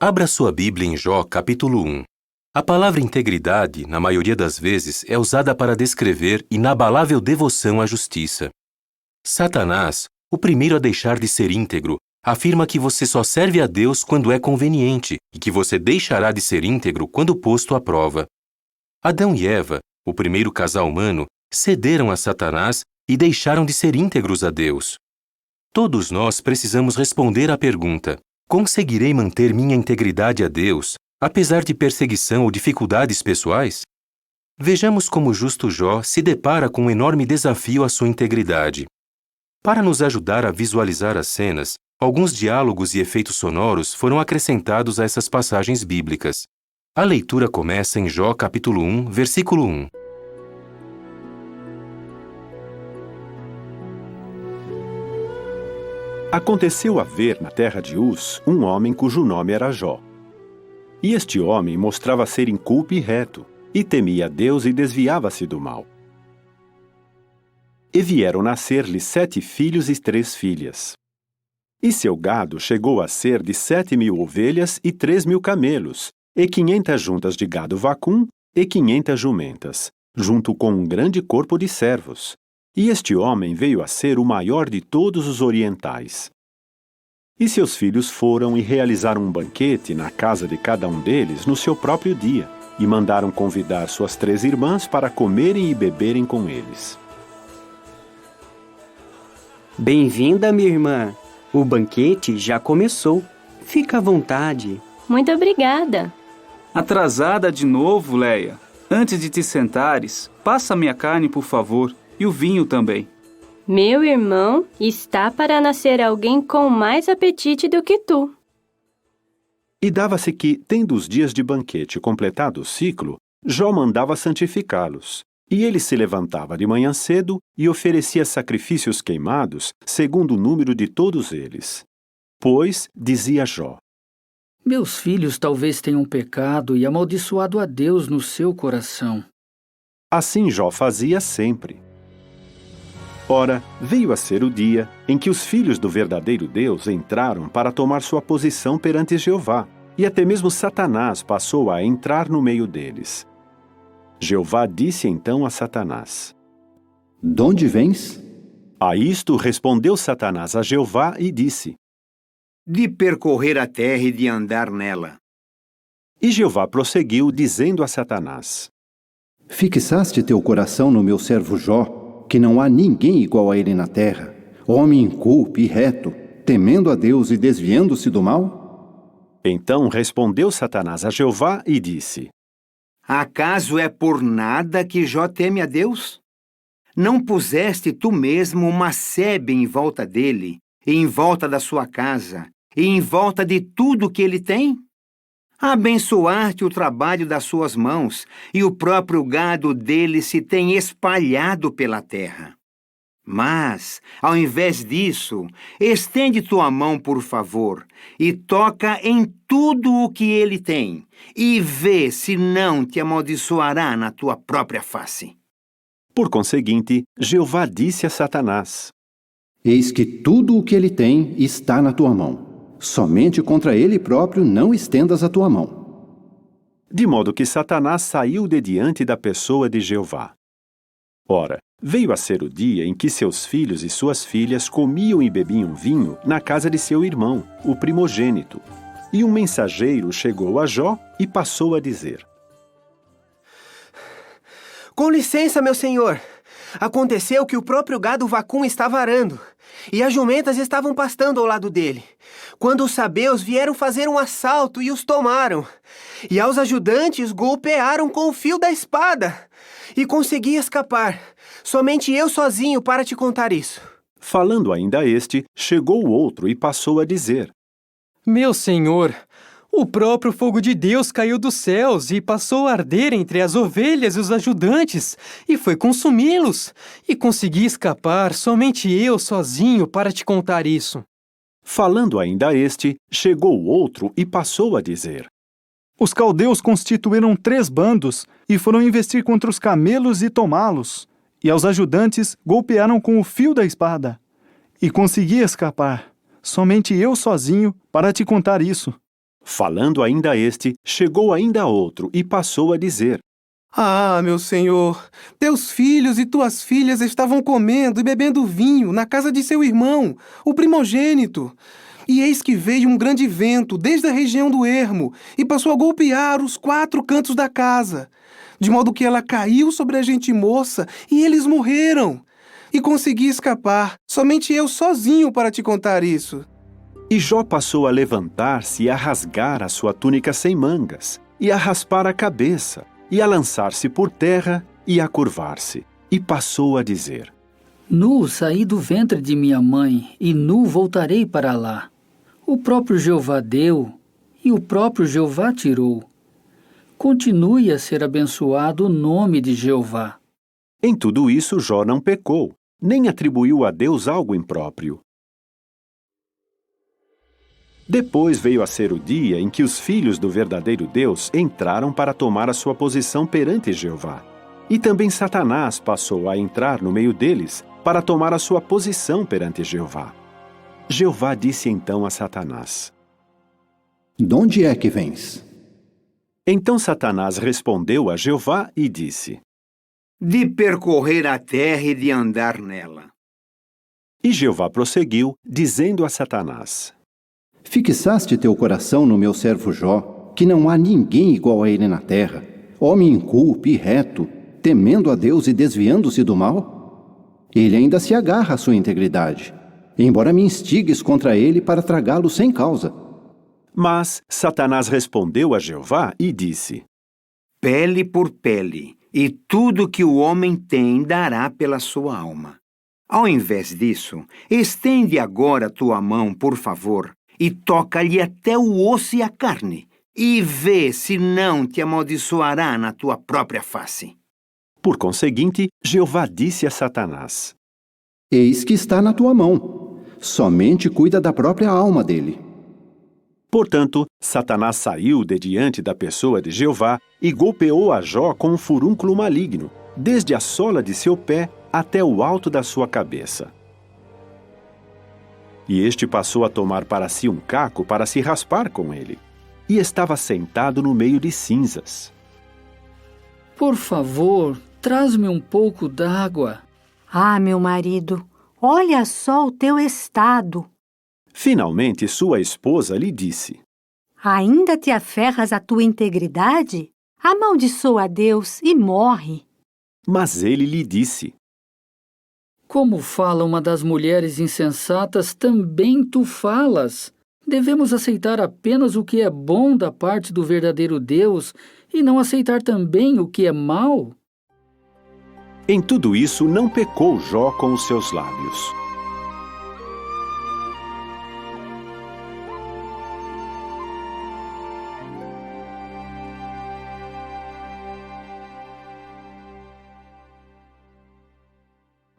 Abra sua Bíblia em Jó, capítulo 1. A palavra integridade, na maioria das vezes, é usada para descrever inabalável devoção à justiça. Satanás, o primeiro a deixar de ser íntegro, afirma que você só serve a Deus quando é conveniente e que você deixará de ser íntegro quando posto à prova. Adão e Eva, o primeiro casal humano, cederam a Satanás e deixaram de ser íntegros a Deus. Todos nós precisamos responder à pergunta: conseguirei manter minha integridade a Deus, apesar de perseguição ou dificuldades pessoais? Vejamos como o justo Jó se depara com um enorme desafio à sua integridade. Para nos ajudar a visualizar as cenas, alguns diálogos e efeitos sonoros foram acrescentados a essas passagens bíblicas. A leitura começa em Jó capítulo 1, versículo 1. Aconteceu haver na terra de Uz um homem cujo nome era Jó. E este homem mostrava ser incúbil e reto, e temia a Deus e desviava-se do mal. E vieram nascer-lhe 7 filhos e 3 filhas. E seu gado chegou a ser de 7.000 ovelhas e 3.000 camelos, e 500 juntas de gado vacum e 500 jumentas, junto com um grande corpo de servos. E este homem veio a ser o maior de todos os orientais. E seus filhos foram e realizaram um banquete na casa de cada um deles no seu próprio dia, e mandaram convidar suas 3 irmãs para comerem e beberem com eles. Bem-vinda, minha irmã. O banquete já começou. Fica à vontade. Muito obrigada. Atrasada de novo, Leia. Antes de te sentares, passa-me a carne, por favor, e o vinho também. Meu irmão, está para nascer alguém com mais apetite do que tu. E dava-se que, tendo os dias de banquete completado o ciclo, Jó mandava santificá-los. E ele se levantava de manhã cedo e oferecia sacrifícios queimados, segundo o número de todos eles. Pois, dizia Jó: meus filhos talvez tenham pecado e amaldiçoado a Deus no seu coração. Assim Jó fazia sempre. Ora, veio a ser o dia em que os filhos do verdadeiro Deus entraram para tomar sua posição perante Jeová, e até mesmo Satanás passou a entrar no meio deles. Jeová disse então a Satanás: "Donde vens?" A isto respondeu Satanás a Jeová e disse: de percorrer a terra e de andar nela. E Jeová prosseguiu, dizendo a Satanás: "Fixaste teu coração no meu servo Jó, que não há ninguém igual a ele na terra, homem incúbil e reto, temendo a Deus e desviando-se do mal?" Então respondeu Satanás a Jeová e disse: acaso é por nada que Jó teme a Deus? Não puseste tu mesmo uma sebe em volta dele, e em volta da sua casa, e em volta de tudo que ele tem? Abençoar-te o trabalho das suas mãos, e o próprio gado dele se tem espalhado pela terra. Mas, ao invés disso, estende tua mão, por favor, e toca em tudo o que ele tem, e vê se não te amaldiçoará na tua própria face. Por conseguinte, Jeová disse a Satanás: "Eis que tudo o que ele tem está na tua mão. Somente contra ele próprio não estendas a tua mão." De modo que Satanás saiu de diante da pessoa de Jeová. Ora, veio a ser o dia em que seus filhos e suas filhas comiam e bebiam vinho na casa de seu irmão, o primogênito. E um mensageiro chegou a Jó e passou a dizer: com licença, meu senhor. Aconteceu que o próprio gado vacum estava arando, e as jumentas estavam pastando ao lado dele, quando os sabeus vieram fazer um assalto e os tomaram. E aos ajudantes golpearam com o fio da espada, e consegui escapar. Somente eu sozinho para te contar isso. Falando ainda este, chegou o outro e passou a dizer: meu senhor, o próprio fogo de Deus caiu dos céus e passou a arder entre as ovelhas e os ajudantes, e foi consumi-los. E consegui escapar, somente eu sozinho, para te contar isso. Falando ainda este, chegou o outro e passou a dizer: os caldeus constituíram 3 bandos e foram investir contra os camelos e tomá-los. E aos ajudantes golpearam com o fio da espada. E consegui escapar, somente eu sozinho, para te contar isso. Falando ainda este, chegou ainda outro e passou a dizer: Ah, meu senhor, teus filhos e tuas filhas estavam comendo e bebendo vinho na casa de seu irmão, o primogênito. E eis que veio um grande vento desde a região do ermo e passou a golpear os 4 cantos da casa, de modo que ela caiu sobre a gente moça e eles morreram. E consegui escapar, somente eu sozinho para te contar isso. E Jó passou a levantar-se e a rasgar a sua túnica sem mangas, e a raspar a cabeça, e a lançar-se por terra, e a curvar-se. E passou a dizer: Nu saí do ventre de minha mãe, e nu voltarei para lá. O próprio Jeová deu, e o próprio Jeová tirou. Continue a ser abençoado o nome de Jeová. Em tudo isso Jó não pecou, nem atribuiu a Deus algo impróprio. Depois veio a ser o dia em que os filhos do verdadeiro Deus entraram para tomar a sua posição perante Jeová. E também Satanás passou a entrar no meio deles para tomar a sua posição perante Jeová. Jeová disse então a Satanás: De onde é que vens? Então Satanás respondeu a Jeová e disse: De percorrer a terra e de andar nela. E Jeová prosseguiu, dizendo a Satanás: Fixaste teu coração no meu servo Jó, que não há ninguém igual a ele na terra, homem inculto e reto, temendo a Deus e desviando-se do mal? Ele ainda se agarra à sua integridade, embora me instigues contra ele para tragá-lo sem causa. Mas Satanás respondeu a Jeová e disse: Pele por pele, e tudo que o homem tem dará pela sua alma. Ao invés disso, estende agora tua mão, por favor, e toca-lhe até o osso e a carne, e vê se não te amaldiçoará na tua própria face. Por conseguinte, Jeová disse a Satanás: Eis que está na tua mão, somente cuida da própria alma dele. Portanto, Satanás saiu de diante da pessoa de Jeová e golpeou a Jó com um furúnculo maligno, desde a sola de seu pé até o alto da sua cabeça. E este passou a tomar para si um caco para se raspar com ele, e estava sentado no meio de cinzas. Por favor, traz-me um pouco d'água. Ah, meu marido, olha só o teu estado. Finalmente, sua esposa lhe disse: Ainda te aferras à tua integridade? Amaldiçoa a Deus e morre. Mas ele lhe disse: Como fala uma das mulheres insensatas, também tu falas. Devemos aceitar apenas o que é bom da parte do verdadeiro Deus e não aceitar também o que é mau? Em tudo isso não pecou Jó com os seus lábios.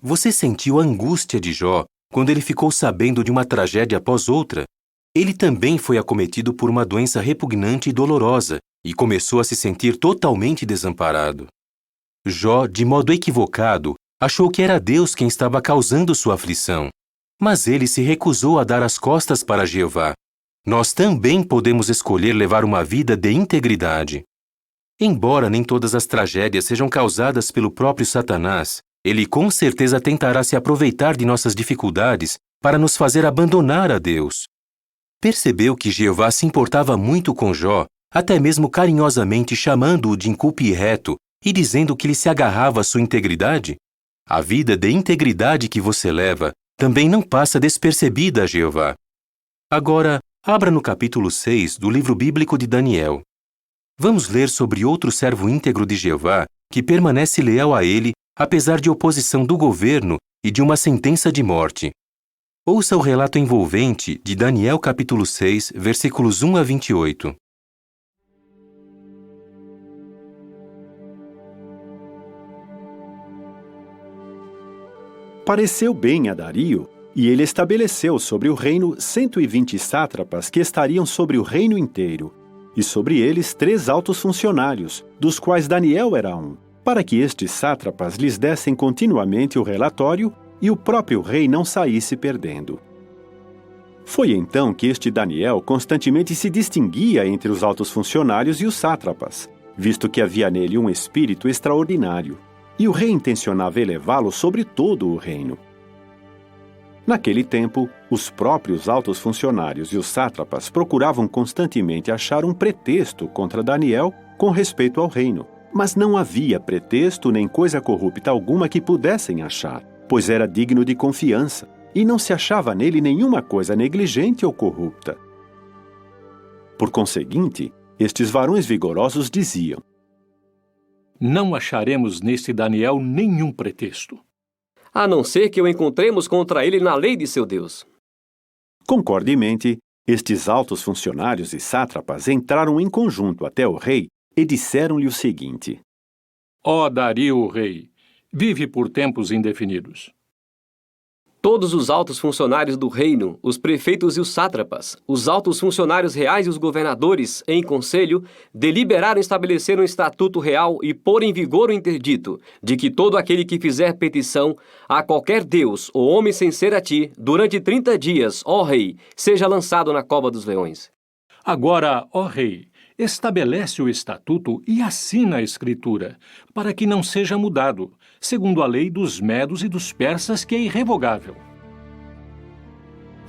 Você sentiu a angústia de Jó quando ele ficou sabendo de uma tragédia após outra? Ele também foi acometido por uma doença repugnante e dolorosa e começou a se sentir totalmente desamparado. Jó, de modo equivocado, achou que era Deus quem estava causando sua aflição. Mas ele se recusou a dar as costas para Jeová. Nós também podemos escolher levar uma vida de integridade. Embora nem todas as tragédias sejam causadas pelo próprio Satanás, ele com certeza tentará se aproveitar de nossas dificuldades para nos fazer abandonar a Deus. Percebeu que Jeová se importava muito com Jó, até mesmo carinhosamente chamando-o de inculto e reto e dizendo que ele se agarrava à sua integridade? A vida de integridade que você leva também não passa despercebida a Jeová. Agora, abra no capítulo 6 do livro bíblico de Daniel. Vamos ler sobre outro servo íntegro de Jeová que permanece leal a ele apesar de oposição do governo e de uma sentença de morte. Ouça o relato envolvente de Daniel capítulo 6, versículos 1 a 28. Pareceu bem a Dario, e ele estabeleceu sobre o reino 120 sátrapas que estariam sobre o reino inteiro, e sobre eles 3 altos funcionários, dos quais Daniel era um, para que estes sátrapas lhes dessem continuamente o relatório e o próprio rei não saísse perdendo. Foi então que este Daniel constantemente se distinguia entre os altos funcionários e os sátrapas, visto que havia nele um espírito extraordinário, e o rei intencionava elevá-lo sobre todo o reino. Naquele tempo, os próprios altos funcionários e os sátrapas procuravam constantemente achar um pretexto contra Daniel com respeito ao reino, mas não havia pretexto nem coisa corrupta alguma que pudessem achar, pois era digno de confiança, e não se achava nele nenhuma coisa negligente ou corrupta. Por conseguinte, estes varões vigorosos diziam: Não acharemos neste Daniel nenhum pretexto, a não ser que o encontremos contra ele na lei de seu Deus. Concordemente, estes altos funcionários e sátrapas entraram em conjunto até o rei e disseram-lhe o seguinte: Ó Dario o rei, vive por tempos indefinidos. Todos os altos funcionários do reino, os prefeitos e os sátrapas, os altos funcionários reais e os governadores, em conselho, deliberaram estabelecer um estatuto real e pôr em vigor o interdito, de que todo aquele que fizer petição a qualquer deus ou homem sem ser a ti, durante 30 dias, ó rei, seja lançado na cova dos leões. Agora, ó rei, estabelece o estatuto e assina a escritura, para que não seja mudado, segundo a lei dos medos e dos persas, que é irrevogável.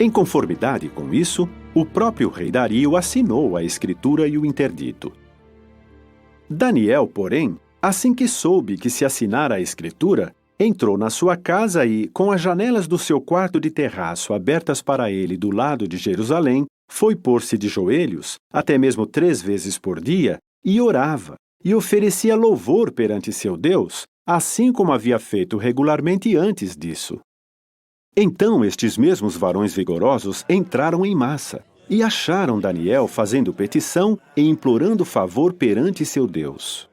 Em conformidade com isso, o próprio rei Dario assinou a escritura e o interdito. Daniel, porém, assim que soube que se assinara a escritura, entrou na sua casa e, com as janelas do seu quarto de terraço abertas para ele do lado de Jerusalém, foi pôr-se de joelhos, até mesmo 3 vezes por dia, e orava, e oferecia louvor perante seu Deus, assim como havia feito regularmente antes disso. Então estes mesmos varões vigorosos entraram em massa, e acharam Daniel fazendo petição e implorando favor perante seu Deus.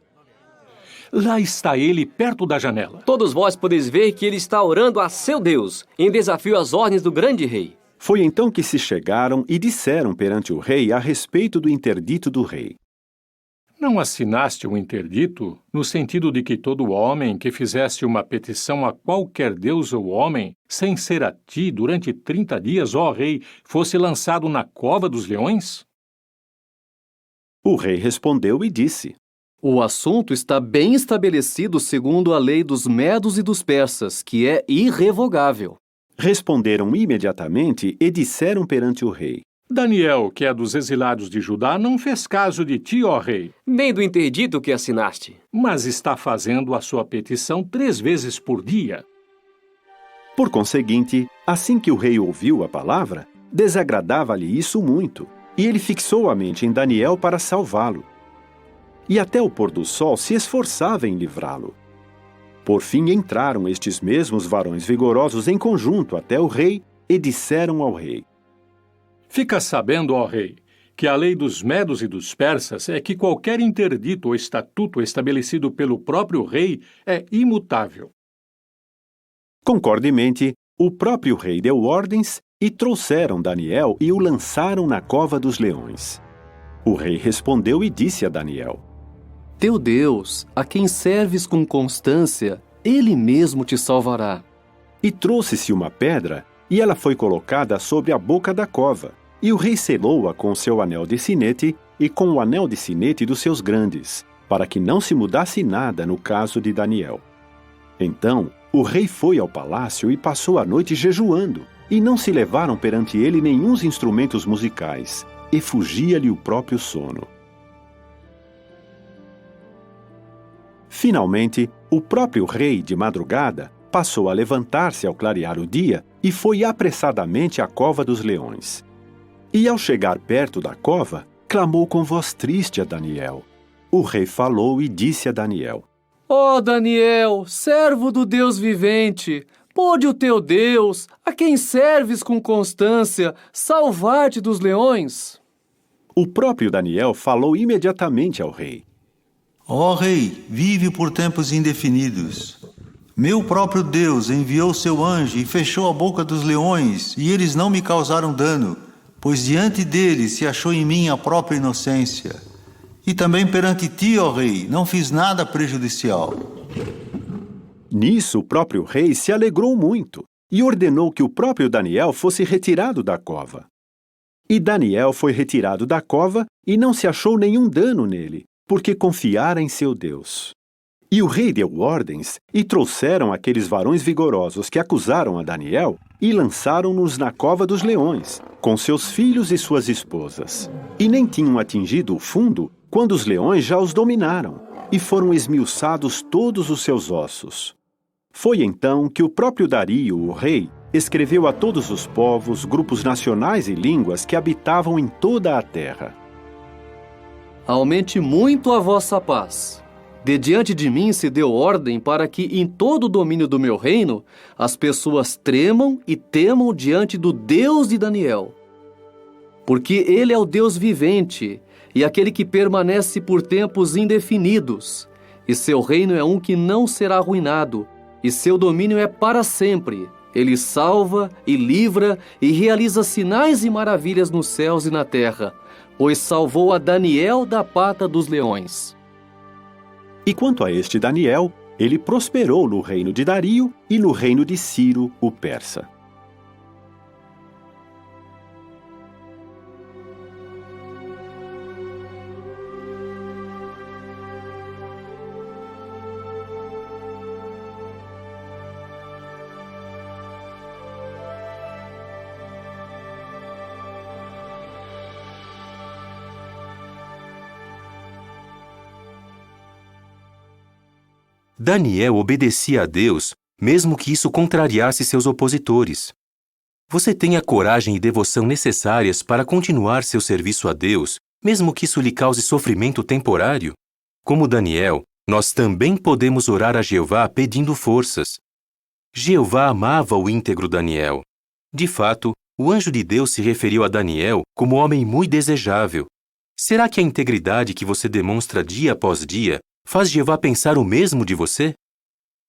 Lá está ele, perto da janela. Todos vós podeis ver que ele está orando a seu Deus, em desafio às ordens do grande rei. Foi então que se chegaram e disseram perante o rei a respeito do interdito do rei. Não assinaste um interdito, no sentido de que todo homem que fizesse uma petição a qualquer deus ou homem, sem ser a ti, durante 30 dias, ó rei, fosse lançado na cova dos leões? O rei respondeu e disse: O assunto está bem estabelecido segundo a lei dos medos e dos persas, que é irrevogável. Responderam imediatamente e disseram perante o rei: Daniel, que é dos exilados de Judá, não fez caso de ti, ó rei. Nem do interdito que assinaste. Mas está fazendo a sua petição 3 vezes por dia. Por conseguinte, assim que o rei ouviu a palavra, desagradava-lhe isso muito, e ele fixou a mente em Daniel para salvá-lo. E até o pôr do sol se esforçava em livrá-lo. Por fim entraram estes mesmos varões vigorosos em conjunto até o rei e disseram ao rei: Fica sabendo, ó rei, que a lei dos medos e dos persas é que qualquer interdito ou estatuto estabelecido pelo próprio rei é imutável. Concordemente, o próprio rei deu ordens e trouxeram Daniel e o lançaram na cova dos leões. O rei respondeu e disse a Daniel: Teu Deus, a quem serves com constância, ele mesmo te salvará. E trouxe-se uma pedra, e ela foi colocada sobre a boca da cova, e o rei selou-a com o seu anel de sinete e com o anel de sinete dos seus grandes, para que não se mudasse nada no caso de Daniel. Então, o rei foi ao palácio e passou a noite jejuando, e não se levaram perante ele nenhuns instrumentos musicais, e fugia-lhe o próprio sono. Finalmente, o próprio rei, de madrugada, passou a levantar-se ao clarear o dia e foi apressadamente à cova dos leões. E ao chegar perto da cova, clamou com voz triste a Daniel. O rei falou e disse a Daniel: Ó Daniel, servo do Deus vivente, pôde o teu Deus, a quem serves com constância, salvar-te dos leões? O próprio Daniel falou imediatamente ao rei: Ó rei, vive por tempos indefinidos. Meu próprio Deus enviou seu anjo e fechou a boca dos leões, e eles não me causaram dano, pois diante deles se achou em mim a própria inocência. E também perante ti, ó rei, não fiz nada prejudicial. Nisso o próprio rei se alegrou muito e ordenou que o próprio Daniel fosse retirado da cova. E Daniel foi retirado da cova e não se achou nenhum dano nele, porque confiara em seu Deus. E o rei deu ordens e trouxeram aqueles varões vigorosos que acusaram a Daniel e lançaram-nos na cova dos leões, com seus filhos e suas esposas. E nem tinham atingido o fundo quando os leões já os dominaram, e foram esmiuçados todos os seus ossos. Foi então que o próprio Dario, o rei, escreveu a todos os povos, grupos nacionais e línguas que habitavam em toda a terra: Aumente muito a vossa paz. De diante de mim se deu ordem para que em todo o domínio do meu reino as pessoas tremam e temam diante do Deus de Daniel. Porque ele é o Deus vivente e aquele que permanece por tempos indefinidos, e seu reino é um que não será arruinado, e seu domínio é para sempre. Ele salva e livra e realiza sinais e maravilhas nos céus e na terra, pois salvou a Daniel da pata dos leões. E quanto a este Daniel, ele prosperou no reino de Dario e no reino de Ciro, o persa. Daniel obedecia a Deus, mesmo que isso contrariasse seus opositores. Você tem a coragem e devoção necessárias para continuar seu serviço a Deus, mesmo que isso lhe cause sofrimento temporário? Como Daniel, nós também podemos orar a Jeová pedindo forças. Jeová amava o íntegro Daniel. De fato, o anjo de Deus se referiu a Daniel como homem muito desejável. Será que a integridade que você demonstra dia após dia faz Jeová pensar o mesmo de você?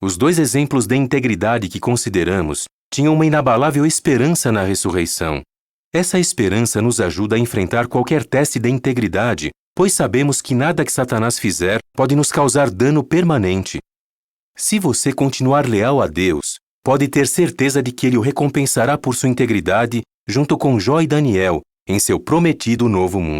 Os dois exemplos de integridade que consideramos tinham uma inabalável esperança na ressurreição. Essa esperança nos ajuda a enfrentar qualquer teste de integridade, pois sabemos que nada que Satanás fizer pode nos causar dano permanente. Se você continuar leal a Deus, pode ter certeza de que Ele o recompensará por sua integridade junto com Jó e Daniel em seu prometido novo mundo.